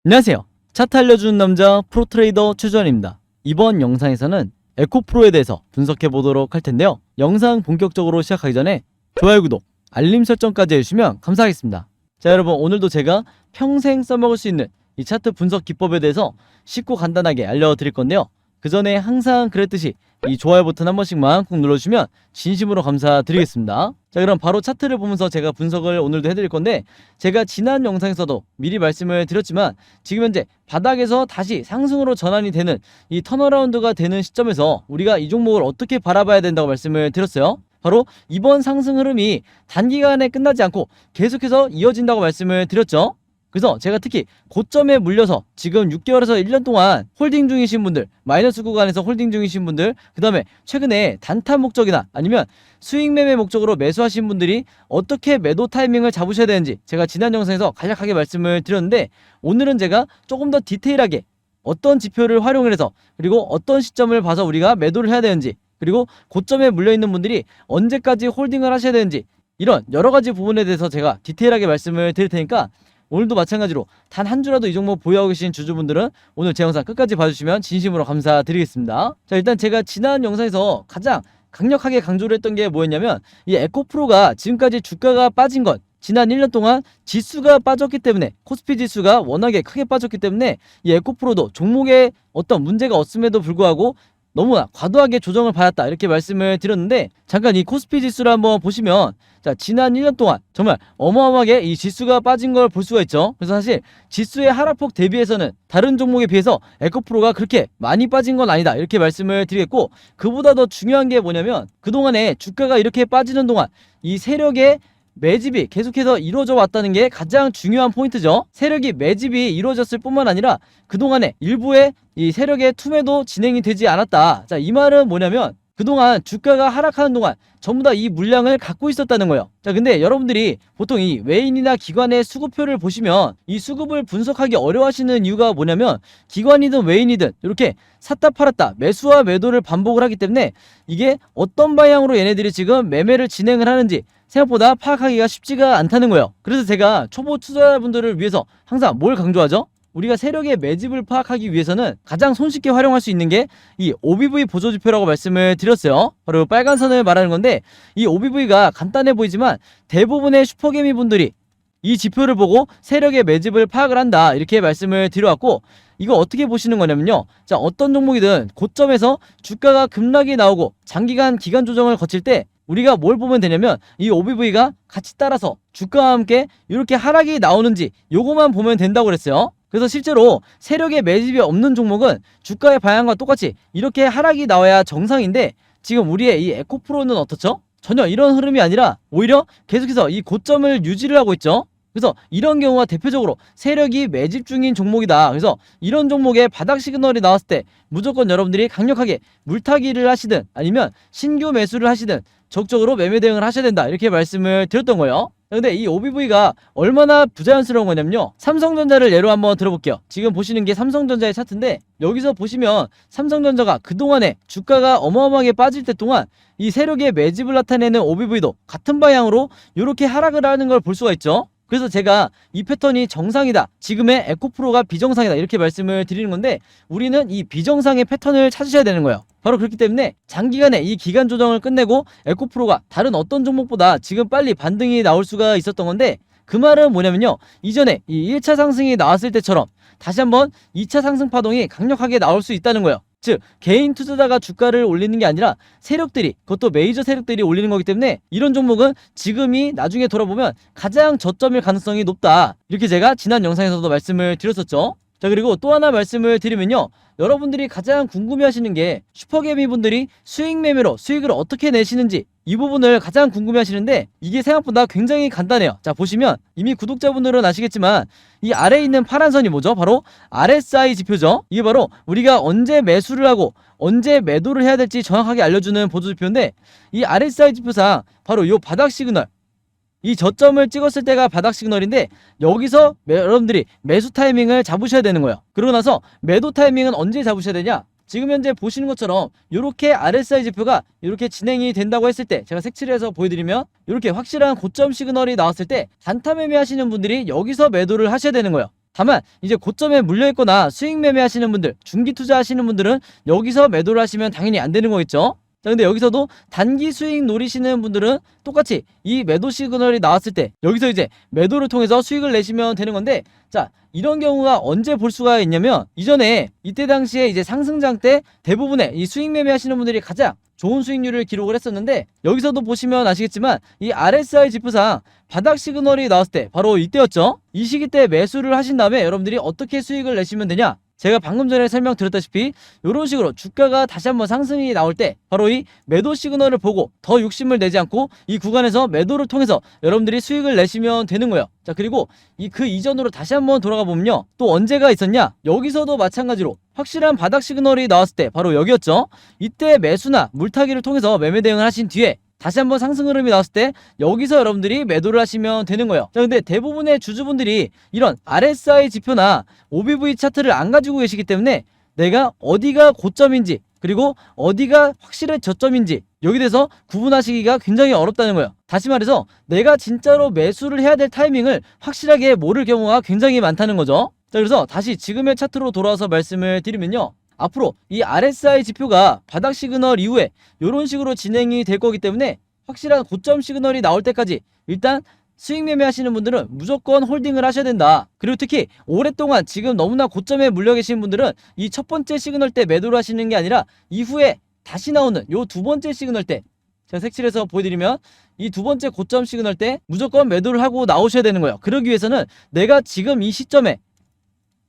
안녕하세요. 차트 알려주는 남자 프로트레이더 최주환입니다. 이번 영상에서는 에코프로에 대해서 분석해 보도록 할 텐데요. 영상 본격적으로 시작하기 전에 좋아요, 구독, 알림 설정까지 해주시면 감사하겠습니다. 자, 여러분, 오늘도 제가 평생 써먹을 수 있는 이 차트 분석 기법에 대해서 쉽고 간단하게 알려드릴 건데요. 그 전에 항상 그랬듯이 이 좋아요 버튼 한 번씩만 꼭 눌러주시면 진심으로 감사드리겠습니다. 자, 그럼 바로 차트를 보면서 제가 분석을 오늘도 해드릴 건데, 제가 지난 영상에서도 미리 말씀을 드렸지만 지금 현재 바닥에서 다시 상승으로 전환이 되는 이 턴어라운드가 되는 시점에서 우리가 이 종목을 어떻게 바라봐야 된다고 말씀을 드렸어요. 바로 이번 상승 흐름이 단기간에 끝나지 않고 계속해서 이어진다고 말씀을 드렸죠. 그래서 제가 특히 고점에 물려서 지금 6개월에서 1년 동안 홀딩 중이신 분들, 마이너스 구간에서 홀딩 중이신 분들, 그 다음에 최근에 단타 목적이나 아니면 수익 매매 목적으로 매수하신 분들이 어떻게 매도 타이밍을 잡으셔야 되는지 제가 지난 영상에서 간략하게 말씀을 드렸는데, 오늘은 제가 조금 더 디테일하게 어떤 지표를 활용을 해서, 그리고 어떤 시점을 봐서 우리가 매도를 해야 되는지, 그리고 고점에 물려있는 분들이 언제까지 홀딩을 하셔야 되는지, 이런 여러가지 부분에 대해서 제가 디테일하게 말씀을 드릴 테니까 오늘도 마찬가지로 단 한 주라도 이 종목 보유하고 계신 주주분들은 오늘 제 영상 끝까지 봐주시면 진심으로 감사드리겠습니다. 자, 일단 제가 지난 영상에서 가장 강력하게 강조를 했던 게 뭐였냐면, 이 에코프로가 지금까지 주가가 빠진 건 지난 1년 동안 지수가 빠졌기 때문에, 코스피 지수가 워낙에 크게 빠졌기 때문에 이 에코프로도 종목에 어떤 문제가 없음에도 불구하고 너무나 과도하게 조정을 받았다, 이렇게 말씀을 드렸는데, 잠깐 이 코스피 지수를 한번 보시면, 자, 지난 1년 동안 정말 어마어마하게 이 지수가 빠진 걸 볼 수가 있죠. 그래서 사실 지수의 하락폭 대비해서는 다른 종목에 비해서 에코프로가 그렇게 많이 빠진 건 아니다, 이렇게 말씀을 드리겠고, 그보다 더 중요한 게 뭐냐면, 그동안에 주가가 이렇게 빠지는 동안 이 세력의 매집이 계속해서 이루어져 왔다는 게 가장 중요한 포인트죠. 세력이 매집이 이루어졌을 뿐만 아니라 그동안에 일부의 이 세력의 투매도 진행이 되지 않았다. 자, 이 말은 뭐냐면, 그동안 주가가 하락하는 동안 전부 다 이 물량을 갖고 있었다는 거예요. 자, 근데 여러분들이 보통 이 외인이나 기관의 수급표를 보시면 이 수급을 분석하기 어려워하시는 이유가 뭐냐면, 기관이든 외인이든 이렇게 샀다 팔았다 매수와 매도를 반복을 하기 때문에 이게 어떤 방향으로 얘네들이 지금 매매를 진행을 하는지 생각보다 파악하기가 쉽지가 않다는 거예요. 그래서 제가 초보 투자자분들을 위해서 항상 뭘 강조하죠? 우리가 세력의 매집을 파악하기 위해서는 가장 손쉽게 활용할 수 있는 게 이 OBV 보조지표라고 말씀을 드렸어요. 바로 빨간 선을 말하는 건데, 이 OBV가 간단해 보이지만 대부분의 슈퍼개미 분들이 이 지표를 보고 세력의 매집을 파악을 한다, 이렇게 말씀을 드려왔고, 이거 어떻게 보시는 거냐면요. 자, 어떤 종목이든 고점에서 주가가 급락이 나오고 장기간 기간 조정을 거칠 때 우리가 뭘 보면 되냐면, 이 OBV가 같이 따라서 주가와 함께 이렇게 하락이 나오는지 요거만 보면 된다고 그랬어요. 그래서 실제로 세력의 매집이 없는 종목은 주가의 방향과 똑같이 이렇게 하락이 나와야 정상인데, 지금 우리의 이 에코프로는 어떻죠? 전혀 이런 흐름이 아니라 오히려 계속해서 이 고점을 유지를 하고 있죠. 그래서 이런 경우가 대표적으로 세력이 매집 중인 종목이다. 그래서 이런 종목에 바닥 시그널이 나왔을 때 무조건 여러분들이 강력하게 물타기를 하시든 아니면 신규 매수를 하시든 적극적으로 매매 대응을 하셔야 된다, 이렇게 말씀을 드렸던 거예요. 근데 이 OBV가 얼마나 부자연스러운 거냐면요, 삼성전자를 예로 한번 들어볼게요. 지금 보시는 게 삼성전자의 차트인데, 여기서 보시면 삼성전자가 그동안에 주가가 어마어마하게 빠질 때 동안 이 세력의 매집을 나타내는 OBV도 같은 방향으로 이렇게 하락을 하는 걸 볼 수가 있죠. 그래서 제가 이 패턴이 정상이다, 지금의 에코프로가 비정상이다, 이렇게 말씀을 드리는 건데, 우리는 이 비정상의 패턴을 찾으셔야 되는 거예요. 바로 그렇기 때문에 장기간에 이 기간 조정을 끝내고 에코프로가 다른 어떤 종목보다 지금 빨리 반등이 나올 수가 있었던 건데, 그 말은 뭐냐면요, 이전에 이 1차 상승이 나왔을 때처럼 다시 한번 2차 상승 파동이 강력하게 나올 수 있다는 거예요. 즉, 개인 투자자가 주가를 올리는 게 아니라 세력들이, 그것도 메이저 세력들이 올리는 거기 때문에 이런 종목은 지금이 나중에 돌아보면 가장 저점일 가능성이 높다, 이렇게 제가 지난 영상에서도 말씀을 드렸었죠. 자, 그리고 또 하나 말씀을 드리면요, 여러분들이 가장 궁금해하시는 게 슈퍼개미 분들이 수익 매매로 수익을 어떻게 내시는지, 이 부분을 가장 궁금해하시는데 이게 생각보다 굉장히 간단해요. 자, 보시면 이미 구독자분들은 아시겠지만 이 아래에 있는 파란 선이 뭐죠? 바로 RSI 지표죠. 이게 바로 우리가 언제 매수를 하고 언제 매도를 해야 될지 정확하게 알려주는 보조지표인데, 이 RSI 지표상 바로 이 바닥 시그널, 이 저점을 찍었을 때가 바닥 시그널인데, 여기서 여러분들이 매수 타이밍을 잡으셔야 되는 거예요. 그러고 나서 매도 타이밍은 언제 잡으셔야 되냐? 지금 현재 보시는 것처럼 이렇게 RSI 지표가 이렇게 진행이 된다고 했을 때, 제가 색칠을 해서 보여드리면 이렇게 확실한 고점 시그널이 나왔을 때 단타 매매 하시는 분들이 여기서 매도를 하셔야 되는 거예요. 다만 이제 고점에 물려있거나 수익 매매하시는 분들, 중기 투자하시는 분들은 여기서 매도를 하시면 당연히 안 되는 거겠죠. 자, 근데 여기서도 단기 수익 노리시는 분들은 똑같이 이 매도 시그널이 나왔을 때 여기서 이제 매도를 통해서 수익을 내시면 되는 건데, 자, 이런 경우가 언제 볼 수가 있냐면, 이전에 이때 당시에 이제 상승장 때 대부분의 이 수익 매매하시는 분들이 가장 좋은 수익률을 기록을 했었는데, 여기서도 보시면 아시겠지만 이 RSI 지표상 바닥 시그널이 나왔을 때 바로 이때였죠. 이 시기 때 매수를 하신 다음에 여러분들이 어떻게 수익을 내시면 되냐, 제가 방금 전에 설명드렸다시피 이런 식으로 주가가 다시 한번 상승이 나올 때 바로 이 매도 시그널을 보고 더 욕심을 내지 않고 이 구간에서 매도를 통해서 여러분들이 수익을 내시면 되는 거예요. 자, 그리고 그 이전으로 다시 한번 돌아가 보면요, 또 언제가 있었냐, 여기서도 마찬가지로 확실한 바닥 시그널이 나왔을 때 바로 여기였죠. 이때 매수나 물타기를 통해서 매매 대응을 하신 뒤에 다시 한번 상승 흐름이 나왔을 때 여기서 여러분들이 매도를 하시면 되는 거예요. 자, 근데 대부분의 주주분들이 이런 RSI 지표나 OBV 차트를 안 가지고 계시기 때문에 내가 어디가 고점인지 그리고 어디가 확실히 저점인지 여기 대해서 구분하시기가 굉장히 어렵다는 거예요. 다시 말해서 내가 진짜로 매수를 해야 될 타이밍을 확실하게 모를 경우가 굉장히 많다는 거죠. 자, 그래서 다시 지금의 차트로 돌아와서 말씀을 드리면요, 앞으로 이 RSI 지표가 바닥 시그널 이후에 이런 식으로 진행이 될 거기 때문에 확실한 고점 시그널이 나올 때까지 일단 수익 매매하시는 분들은 무조건 홀딩을 하셔야 된다. 그리고 특히 오랫동안 지금 너무나 고점에 물려 계신 분들은 이 첫 번째 시그널 때 매도를 하시는 게 아니라 이후에 다시 나오는 요 두 번째 시그널 때, 제가 색칠해서 보여드리면 이 두 번째 고점 시그널 때 무조건 매도를 하고 나오셔야 되는 거예요. 그러기 위해서는 내가 지금 이 시점에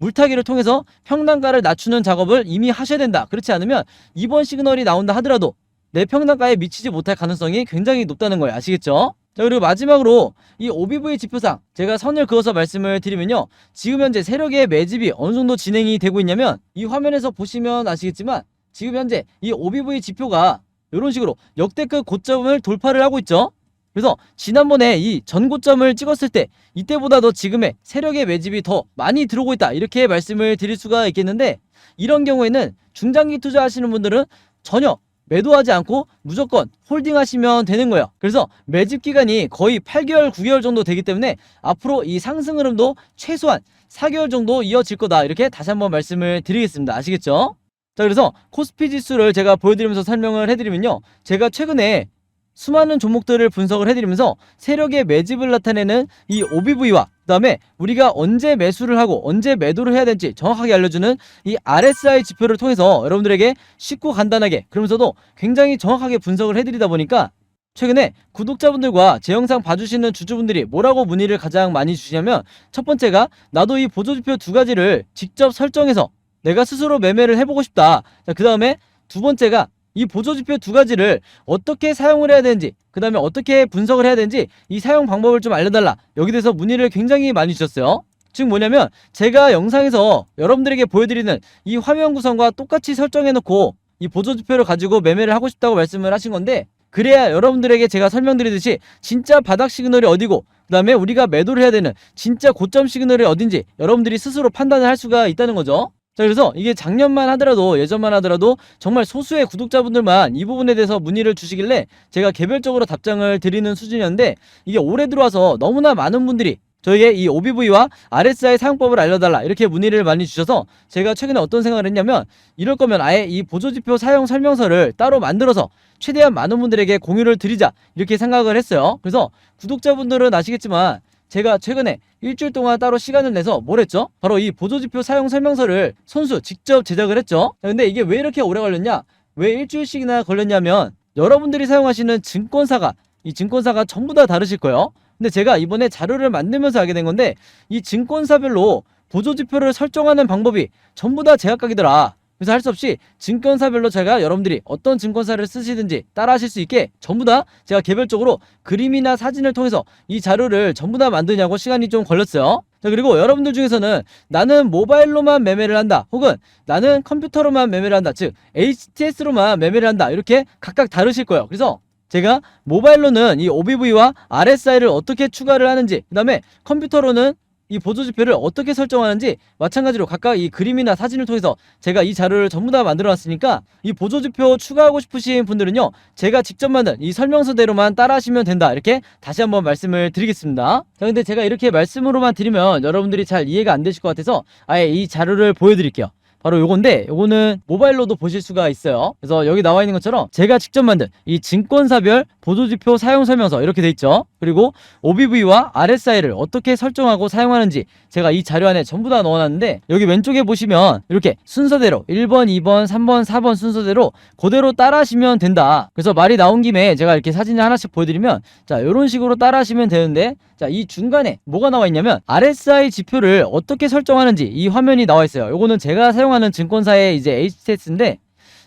물타기를 통해서 평단가를 낮추는 작업을 이미 하셔야 된다. 그렇지 않으면 이번 시그널이 나온다 하더라도 내 평단가에 미치지 못할 가능성이 굉장히 높다는 거예요. 아시겠죠? 자, 그리고 마지막으로 이 OBV 지표상 제가 선을 그어서 말씀을 드리면요, 지금 현재 세력의 매집이 어느 정도 진행이 되고 있냐면, 이 화면에서 보시면 아시겠지만 지금 현재 이 OBV 지표가 이런 식으로 역대급 고점을 돌파를 하고 있죠. 그래서 지난번에 이 전고점을 찍었을 때 이때보다도 지금의 세력의 매집이 더 많이 들어오고 있다, 이렇게 말씀을 드릴 수가 있겠는데, 이런 경우에는 중장기 투자하시는 분들은 전혀 매도하지 않고 무조건 홀딩하시면 되는 거예요. 그래서 매집 기간이 거의 8개월, 9개월 정도 되기 때문에 앞으로 이 상승 흐름도 최소한 4개월 정도 이어질 거다, 이렇게 다시 한번 말씀을 드리겠습니다. 아시겠죠? 자, 그래서 코스피 지수를 제가 보여드리면서 설명을 해드리면요, 제가 최근에 수많은 종목들을 분석을 해드리면서 세력의 매집을 나타내는 이 OBV와 그 다음에 우리가 언제 매수를 하고 언제 매도를 해야 될지 정확하게 알려주는 이 RSI 지표를 통해서 여러분들에게 쉽고 간단하게, 그러면서도 굉장히 정확하게 분석을 해드리다 보니까 최근에 구독자분들과 제 영상 봐주시는 주주분들이 뭐라고 문의를 가장 많이 주시냐면, 첫 번째가 나도 이 보조지표 두 가지를 직접 설정해서 내가 스스로 매매를 해보고 싶다. 그 다음에 두 번째가 이 보조지표 두 가지를 어떻게 사용을 해야 되는지, 그 다음에 어떻게 분석을 해야 되는지 이 사용 방법을 좀 알려달라, 여기 대해서 문의를 굉장히 많이 주셨어요. 즉 뭐냐면, 제가 영상에서 여러분들에게 보여드리는 이 화면 구성과 똑같이 설정해놓고 이 보조지표를 가지고 매매를 하고 싶다고 말씀을 하신 건데, 그래야 여러분들에게 제가 설명드리듯이 진짜 바닥 시그널이 어디고 그 다음에 우리가 매도를 해야 되는 진짜 고점 시그널이 어딘지 여러분들이 스스로 판단을 할 수가 있다는 거죠. 자, 그래서 이게 작년만 하더라도, 예전만 하더라도 정말 소수의 구독자분들만 이 부분에 대해서 문의를 주시길래 제가 개별적으로 답장을 드리는 수준이었는데, 이게 올해 들어와서 너무나 많은 분들이 저에게 이 OBV와 RSI 사용법을 알려달라, 이렇게 문의를 많이 주셔서 제가 최근에 어떤 생각을 했냐면, 이럴 거면 아예 이 보조지표 사용 설명서를 따로 만들어서 최대한 많은 분들에게 공유를 드리자, 이렇게 생각을 했어요. 그래서 구독자분들은 아시겠지만 제가 최근에 일주일 동안 따로 시간을 내서 뭘 했죠? 바로 이 보조지표 사용 설명서를 손수 직접 제작을 했죠. 근데 이게 왜 이렇게 오래 걸렸냐? 왜 일주일씩이나 걸렸냐면, 여러분들이 사용하시는 이 증권사가 전부 다 다르실 거예요. 근데 제가 이번에 자료를 만들면서 알게 된 건데, 이 증권사별로 보조지표를 설정하는 방법이 전부 다 제각각이더라. 그래서 할 수 없이 증권사별로 제가 여러분들이 어떤 증권사를 쓰시든지 따라 하실 수 있게 전부 다 제가 개별적으로 그림이나 사진을 통해서 이 자료를 전부 다 만드냐고 시간이 좀 걸렸어요. 자, 그리고 여러분들 중에서는 나는 모바일로만 매매를 한다, 혹은 나는 컴퓨터로만 매매를 한다, 즉 HTS로만 매매를 한다, 이렇게 각각 다르실 거예요. 그래서 제가 모바일로는 이 OBV와 RSI를 어떻게 추가를 하는지, 그 다음에 컴퓨터로는 이 보조지표를 어떻게 설정하는지 마찬가지로 각각 이 그림이나 사진을 통해서 제가 이 자료를 전부 다 만들어 놨으니까 이 보조지표 추가하고 싶으신 분들은요, 제가 직접 만든 이 설명서대로만 따라하시면 된다, 이렇게 다시 한번 말씀을 드리겠습니다. 자, 근데 제가 이렇게 말씀으로만 드리면 여러분들이 잘 이해가 안 되실 것 같아서 아예 이 자료를 보여드릴게요. 바로 요건데, 요거는 모바일로도 보실 수가 있어요. 그래서 여기 나와 있는 것처럼 제가 직접 만든 이 증권사별 보조지표 사용 설명서 이렇게 돼 있죠. 그리고 OBV와 RSI를 어떻게 설정하고 사용하는지 제가 이 자료 안에 전부 다 넣어놨는데, 여기 왼쪽에 보시면 이렇게 순서대로 1번, 2번, 3번, 4번 순서대로 그대로 따라하시면 된다. 그래서 말이 나온 김에 제가 이렇게 사진을 하나씩 보여드리면, 자, 이런 식으로 따라하시면 되는데, 자, 이 중간에 뭐가 나와 있냐면 RSI 지표를 어떻게 설정하는지 이 화면이 나와 있어요. 요거는 제가 사용하는 증권사의 이제 HTS인데,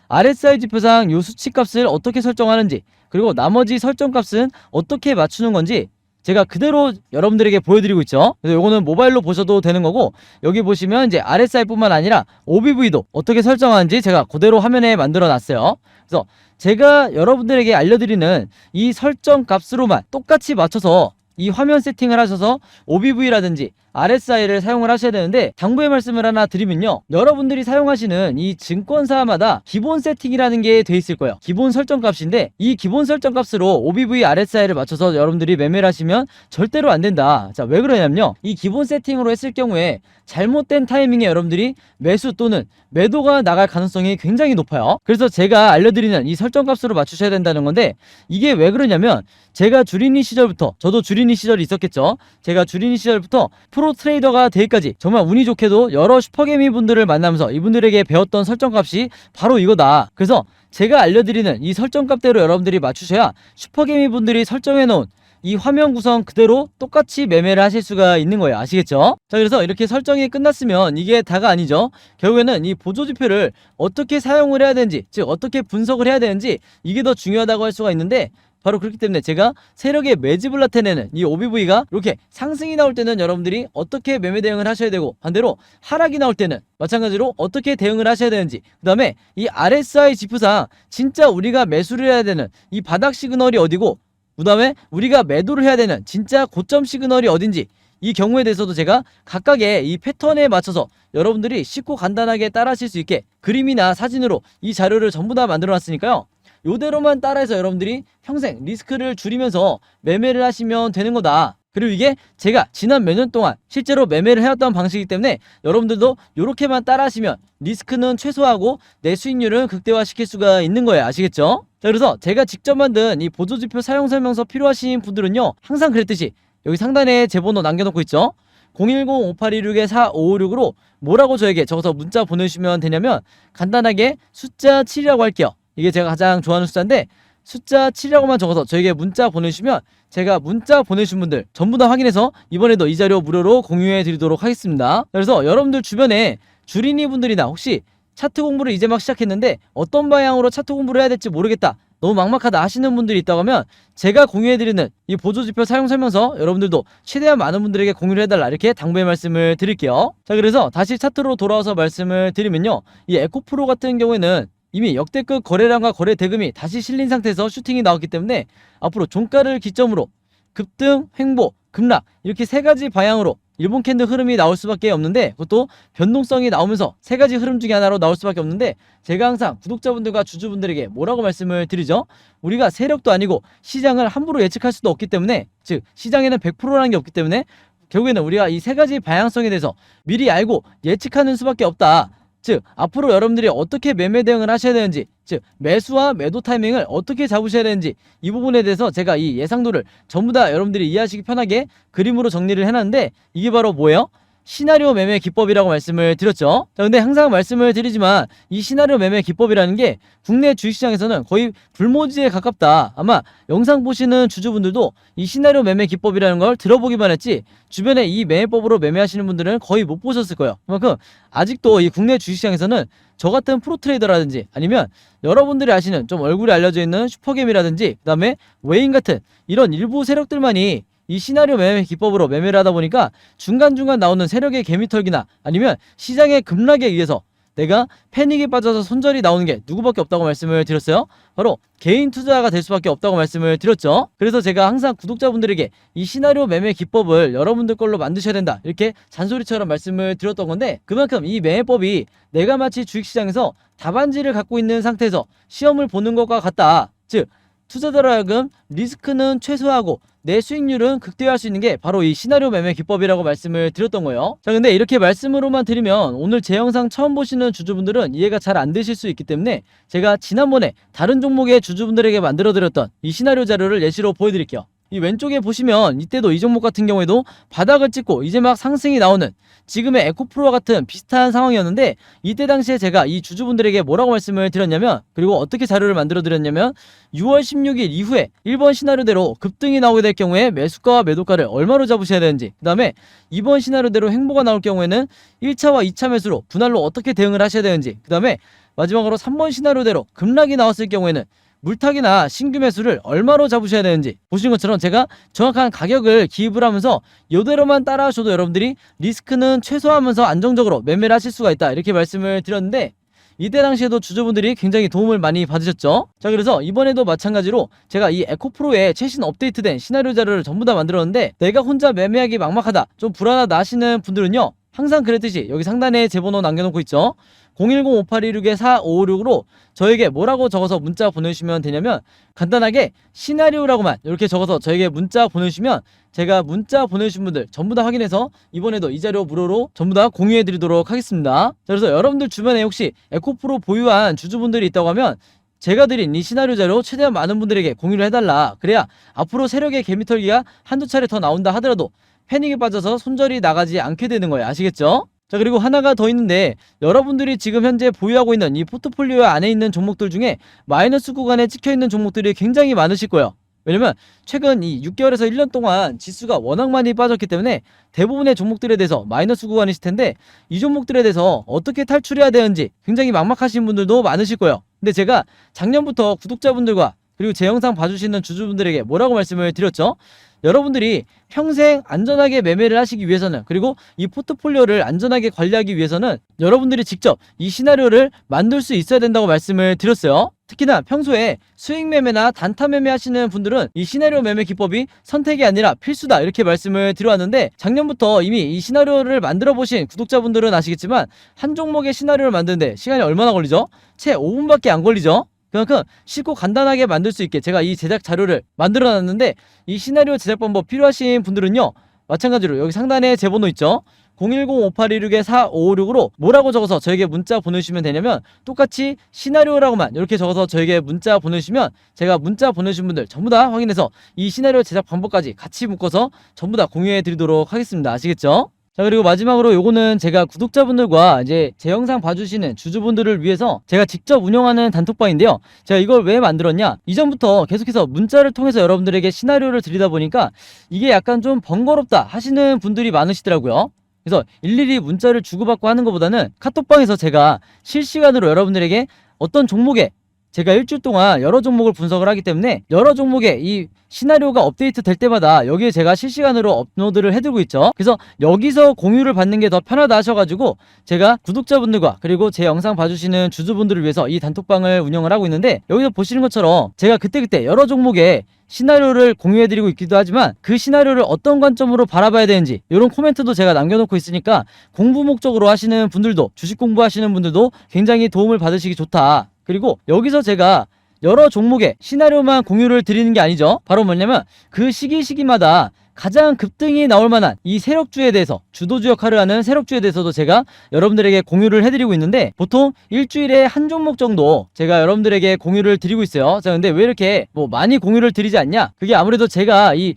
RSI 지표상 요 수치값을 어떻게 설정하는지, 그리고 나머지 설정값은 어떻게 맞추는 건지 제가 그대로 여러분들에게 보여드리고 있죠. 그래서 요거는 모바일로 보셔도 되는 거고, 여기 보시면 이제 RSI 뿐만 아니라 OBV도 어떻게 설정하는지 제가 그대로 화면에 만들어 놨어요. 그래서 제가 여러분들에게 알려드리는 이 설정 값으로만 똑같이 맞춰서 이 화면 세팅을 하셔서 OBV라든지 RSI를 사용을 하셔야 되는데, 당부의 말씀을 하나 드리면요, 여러분들이 사용하시는 이 증권사마다 기본 세팅이라는 게 돼 있을 거예요. 기본 설정 값인데, 이 기본 설정 값으로 OBV, RSI를 맞춰서 여러분들이 매매를 하시면 절대로 안 된다. 자, 왜 그러냐면요, 이 기본 세팅으로 했을 경우에 잘못된 타이밍에 여러분들이 매수 또는 매도가 나갈 가능성이 굉장히 높아요. 그래서 제가 알려드리는 이 설정 값으로 맞추셔야 된다는 건데, 이게 왜 그러냐면, 제가 주린이 시절부터, 저도 주린이 시절이 있었겠죠. 제가 주린이 시절부터 프로 트레이더가 되기까지 정말 운이 좋게도 여러 슈퍼개미 분들을 만나면서 이분들에게 배웠던 설정값이 바로 이거다. 그래서 제가 알려드리는 이 설정값대로 여러분들이 맞추셔야 슈퍼개미 분들이 설정해놓은 이 화면 구성 그대로 똑같이 매매를 하실 수가 있는 거예요. 아시겠죠? 자, 그래서 이렇게 설정이 끝났으면 이게 다가 아니죠. 결국에는 이 보조지표를 어떻게 사용을 해야 되는지, 즉 어떻게 분석을 해야 되는지, 이게 더 중요하다고 할 수가 있는데, 바로 그렇기 때문에 제가 세력의 매집을 나타내는 이 OBV가 이렇게 상승이 나올 때는 여러분들이 어떻게 매매 대응을 하셔야 되고, 반대로 하락이 나올 때는 마찬가지로 어떻게 대응을 하셔야 되는지, 그 다음에 이 RSI 지표상 진짜 우리가 매수를 해야 되는 이 바닥 시그널이 어디고, 그 다음에 우리가 매도를 해야 되는 진짜 고점 시그널이 어딘지, 이 경우에 대해서도 제가 각각의 이 패턴에 맞춰서 여러분들이 쉽고 간단하게 따라하실 수 있게 그림이나 사진으로 이 자료를 전부 다 만들어 놨으니까요, 요대로만 따라해서 여러분들이 평생 리스크를 줄이면서 매매를 하시면 되는 거다. 그리고 이게 제가 지난 몇 년 동안 실제로 매매를 해왔던 방식이기 때문에 여러분들도 요렇게만 따라하시면 리스크는 최소화하고 내 수익률은 극대화시킬 수가 있는 거예요. 아시겠죠? 자, 그래서 제가 직접 만든 이 보조지표 사용 설명서 필요하신 분들은요, 항상 그랬듯이 여기 상단에 제 번호 남겨놓고 있죠. 010-5826-4556으로 뭐라고 저에게 적어서 문자 보내주시면 되냐면, 간단하게 숫자 7이라고 할게요. 이게 제가 가장 좋아하는 숫자인데, 숫자 7이라고만 적어서 저에게 문자 보내주시면 제가 문자 보내주신 분들 전부 다 확인해서 이번에도 이 자료 무료로 공유해 드리도록 하겠습니다. 그래서 여러분들 주변에 주린이 분들이나 혹시 차트 공부를 이제 막 시작했는데 어떤 방향으로 차트 공부를 해야 될지 모르겠다, 너무 막막하다 하시는 분들이 있다고 하면 제가 공유해드리는 이 보조지표 사용 설명서 여러분들도 최대한 많은 분들에게 공유를 해달라, 이렇게 당부의 말씀을 드릴게요. 자, 그래서 다시 차트로 돌아와서 말씀을 드리면요, 이 에코프로 같은 경우에는 이미 역대급 거래량과 거래 대금이 다시 실린 상태에서 슈팅이 나왔기 때문에 앞으로 종가를 기점으로 급등, 횡보, 급락, 이렇게 세 가지 방향으로 일본 캔들 흐름이 나올 수밖에 없는데, 그것도 변동성이 나오면서 세 가지 흐름 중에 하나로 나올 수밖에 없는데, 제가 항상 구독자분들과 주주분들에게 뭐라고 말씀을 드리죠? 우리가 세력도 아니고 시장을 함부로 예측할 수도 없기 때문에, 즉 시장에는 100%라는 게 없기 때문에 결국에는 우리가 이 세 가지 방향성에 대해서 미리 알고 예측하는 수밖에 없다. 즉 앞으로 여러분들이 어떻게 매매 대응을 하셔야 되는지, 즉 매수와 매도 타이밍을 어떻게 잡으셔야 되는지, 이 부분에 대해서 제가 이 예상도를 전부 다 여러분들이 이해하시기 편하게 그림으로 정리를 해놨는데, 이게 바로 뭐예요? 시나리오 매매 기법이라고 말씀을 드렸죠. 자, 근데 항상 말씀을 드리지만 이 시나리오 매매 기법이라는 게 국내 주식시장에서는 거의 불모지에 가깝다. 아마 영상 보시는 주주분들도 이 시나리오 매매 기법이라는 걸 들어보기만 했지 주변에 이 매매법으로 매매하시는 분들은 거의 못 보셨을 거예요. 그만큼 아직도 이 국내 주식시장에서는 저 같은 프로트레이더라든지 아니면 여러분들이 아시는 좀 얼굴이 알려져 있는 슈퍼겜이라든지 그 다음에 웨인 같은 이런 일부 세력들만이 이 시나리오 매매 기법으로 매매를 하다 보니까 중간중간 나오는 세력의 개미털기나 아니면 시장의 급락에 의해서 내가 패닉에 빠져서 손절이 나오는 게 누구밖에 없다고 말씀을 드렸어요? 바로 개인 투자가 될 수밖에 없다고 말씀을 드렸죠. 그래서 제가 항상 구독자분들에게 이 시나리오 매매 기법을 여러분들 걸로 만드셔야 된다 이렇게 잔소리처럼 말씀을 드렸던 건데, 그만큼 이 매매법이 내가 마치 주식시장에서 답안지를 갖고 있는 상태에서 시험을 보는 것과 같다. 즉 투자자로 하여금 리스크는 최소화하고 내 수익률은 극대화할 수 있는 게 바로 이 시나리오 매매 기법이라고 말씀을 드렸던 거예요. 자, 근데 이렇게 말씀으로만 드리면 오늘 제 영상 처음 보시는 주주분들은 이해가 잘 안 되실 수 있기 때문에 제가 지난번에 다른 종목의 주주분들에게 만들어 드렸던 이 시나리오 자료를 예시로 보여드릴게요. 이 왼쪽에 보시면 이때도 이 종목 같은 경우에도 바닥을 찍고 이제 막 상승이 나오는 지금의 에코프로와 같은 비슷한 상황이었는데, 이때 당시에 제가 이 주주분들에게 뭐라고 말씀을 드렸냐면, 그리고 어떻게 자료를 만들어 드렸냐면 6월 16일 이후에 1번 시나리오대로 급등이 나오게 될 경우에 매수가와 매도가를 얼마로 잡으셔야 되는지, 그 다음에 2번 시나리오대로 횡보가 나올 경우에는 1차와 2차 매수로 분할로 어떻게 대응을 하셔야 되는지, 그 다음에 마지막으로 3번 시나리오대로 급락이 나왔을 경우에는 물타기나 신규 매수를 얼마로 잡으셔야 되는지, 보시는 것처럼 제가 정확한 가격을 기입을 하면서 이대로만 따라하셔도 여러분들이 리스크는 최소화하면서 안정적으로 매매를 하실 수가 있다 이렇게 말씀을 드렸는데, 이때 당시에도 주주분들이 굉장히 도움을 많이 받으셨죠. 자, 그래서 이번에도 마찬가지로 제가 이 에코프로의 최신 업데이트된 시나리오 자료를 전부 다 만들었는데, 내가 혼자 매매하기 막막하다, 좀 불안하다 하시는 분들은요, 항상 그랬듯이 여기 상단에 제 번호 남겨놓고 있죠. 010-5816-4556으로 저에게 뭐라고 적어서 문자 보내주시면 되냐면, 간단하게 시나리오라고만 이렇게 적어서 저에게 문자 보내주시면 제가 문자 보내주신 분들 전부 다 확인해서 이번에도 이 자료 무료로 전부 다 공유해 드리도록 하겠습니다. 자, 그래서 여러분들 주변에 혹시 에코프로 보유한 주주분들이 있다고 하면 제가 드린 이 시나리오 자료 최대한 많은 분들에게 공유를 해달라. 그래야 앞으로 세력의 개미털기가 한두 차례 더 나온다 하더라도 패닉에 빠져서 손절이 나가지 않게 되는 거예요. 아시겠죠? 자, 그리고 하나가 더 있는데, 여러분들이 지금 현재 보유하고 있는 이 포트폴리오 안에 있는 종목들 중에 마이너스 구간에 찍혀있는 종목들이 굉장히 많으실 거예요. 왜냐면 최근 이 6개월에서 1년 동안 지수가 워낙 많이 빠졌기 때문에 대부분의 종목들에 대해서 마이너스 구간이실 텐데, 이 종목들에 대해서 어떻게 탈출해야 되는지 굉장히 막막하신 분들도 많으실 거예요. 근데 제가 작년부터 구독자분들과 그리고 제 영상 봐주시는 주주분들에게 뭐라고 말씀을 드렸죠? 여러분들이 평생 안전하게 매매를 하시기 위해서는, 그리고 이 포트폴리오를 안전하게 관리하기 위해서는 여러분들이 직접 이 시나리오를 만들 수 있어야 된다고 말씀을 드렸어요. 특히나 평소에 수익 매매나 단타 매매 하시는 분들은 이 시나리오 매매 기법이 선택이 아니라 필수다 이렇게 말씀을 드려왔는데, 작년부터 이미 이 시나리오를 만들어 보신 구독자분들은 아시겠지만 한 종목의 시나리오를 만드는데 시간이 얼마나 걸리죠? 채 5분밖에 안 걸리죠? 그만큼 쉽고 간단하게 만들 수 있게 제가 이 제작 자료를 만들어 놨는데, 이 시나리오 제작 방법 필요하신 분들은요, 마찬가지로 여기 상단에 제 번호 있죠? 010-5816-4556으로 뭐라고 적어서 저에게 문자 보내주시면 되냐면, 똑같이 시나리오라고만 이렇게 적어서 저에게 문자 보내주시면 제가 문자 보내주신 분들 전부 다 확인해서 이 시나리오 제작 방법까지 같이 묶어서 전부 다 공유해 드리도록 하겠습니다. 아시겠죠? 자, 그리고 마지막으로 요거는 제가 구독자분들과 이제 제 영상 봐주시는 주주분들을 위해서 제가 직접 운영하는 단톡방인데요. 제가 이걸 왜 만들었냐, 이전부터 계속해서 문자를 통해서 여러분들에게 시나리오를 드리다 보니까 이게 약간 좀 번거롭다 하시는 분들이 많으시더라고요. 그래서 일일이 문자를 주고받고 하는 것보다는 카톡방에서 제가 실시간으로 여러분들에게 어떤 종목에, 제가 일주일 동안 여러 종목을 분석을 하기 때문에 여러 종목의 이 시나리오가 업데이트 될 때마다 여기에 제가 실시간으로 업로드를 해두고 있죠. 그래서 여기서 공유를 받는 게 더 편하다 하셔가지고 제가 구독자분들과 그리고 제 영상 봐주시는 주주분들을 위해서 이 단톡방을 운영을 하고 있는데, 여기서 보시는 것처럼 제가 그때그때 여러 종목의 시나리오를 공유해드리고 있기도 하지만 그 시나리오를 어떤 관점으로 바라봐야 되는지 이런 코멘트도 제가 남겨놓고 있으니까 공부 목적으로 하시는 분들도, 주식 공부하시는 분들도 굉장히 도움을 받으시기 좋다. 그리고 여기서 제가 여러 종목의 시나리오만 공유를 드리는 게 아니죠. 바로 뭐냐면 그 시기마다 가장 급등이 나올 만한 이 세력주에 대해서, 주도주 역할을 하는 세력주에 대해서도 제가 여러분들에게 공유를 해드리고 있는데, 보통 일주일에 한 종목 정도 제가 여러분들에게 공유를 드리고 있어요. 자, 근데 왜 이렇게 뭐 많이 공유를 드리지 않냐? 그게 아무래도 제가 이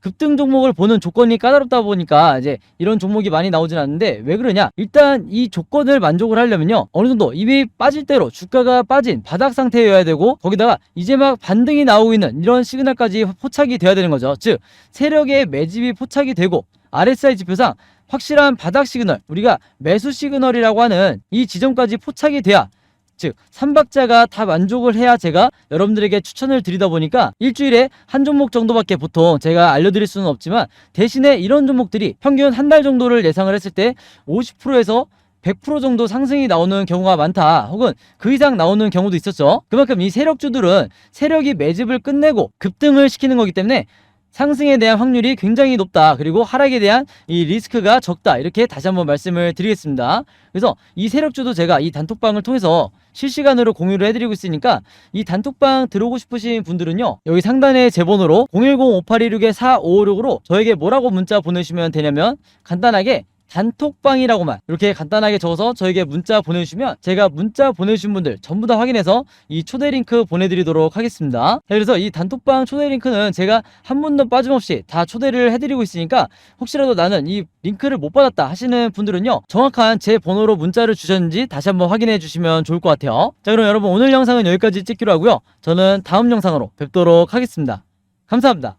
급등 종목을 보는 조건이 까다롭다 보니까 이제 이런 종목이 많이 나오진 않는데, 왜 그러냐, 일단 이 조건을 만족을 하려면요, 어느 정도 이미 빠질 대로 주가가 빠진 바닥 상태여야 되고, 거기다가 이제 막 반등이 나오고 있는 이런 시그널까지 포착이 돼야 되는 거죠. 즉 세력의 매집이 포착이 되고 RSI 지표상 확실한 바닥 시그널, 우리가 매수 시그널이라고 하는 이 지점까지 포착이 돼야, 즉 3박자가 다 만족을 해야 제가 여러분들에게 추천을 드리다 보니까 일주일에 한 종목 정도밖에 보통 제가 알려드릴 수는 없지만, 대신에 이런 종목들이 평균 한 달 정도를 예상을 했을 때 50%에서 100% 정도 상승이 나오는 경우가 많다, 혹은 그 이상 나오는 경우도 있었죠. 그만큼 이 세력주들은 세력이 매집을 끝내고 급등을 시키는 거기 때문에 상승에 대한 확률이 굉장히 높다, 그리고 하락에 대한 이 리스크가 적다, 이렇게 다시 한번 말씀을 드리겠습니다. 그래서 이 세력주도 제가 이 단톡방을 통해서 실시간으로 공유를 해드리고 있으니까 이 단톡방 들어오고 싶으신 분들은요, 여기 상단에 제 번호로 010-5826-4556으로 저에게 뭐라고 문자 보내주시면 되냐면, 간단하게 단톡방이라고만 이렇게 간단하게 적어서 저에게 문자 보내주시면 제가 문자 보내주신 분들 전부 다 확인해서 이 초대 링크 보내드리도록 하겠습니다. 그래서 이 단톡방 초대 링크는 제가 한 분도 빠짐없이 다 초대를 해드리고 있으니까, 혹시라도 나는 이 링크를 못 받았다 하시는 분들은요, 정확한 제 번호로 문자를 주셨는지 다시 한번 확인해 주시면 좋을 것 같아요. 자, 그럼 여러분, 오늘 영상은 여기까지 찍기로 하고요, 저는 다음 영상으로 뵙도록 하겠습니다. 감사합니다.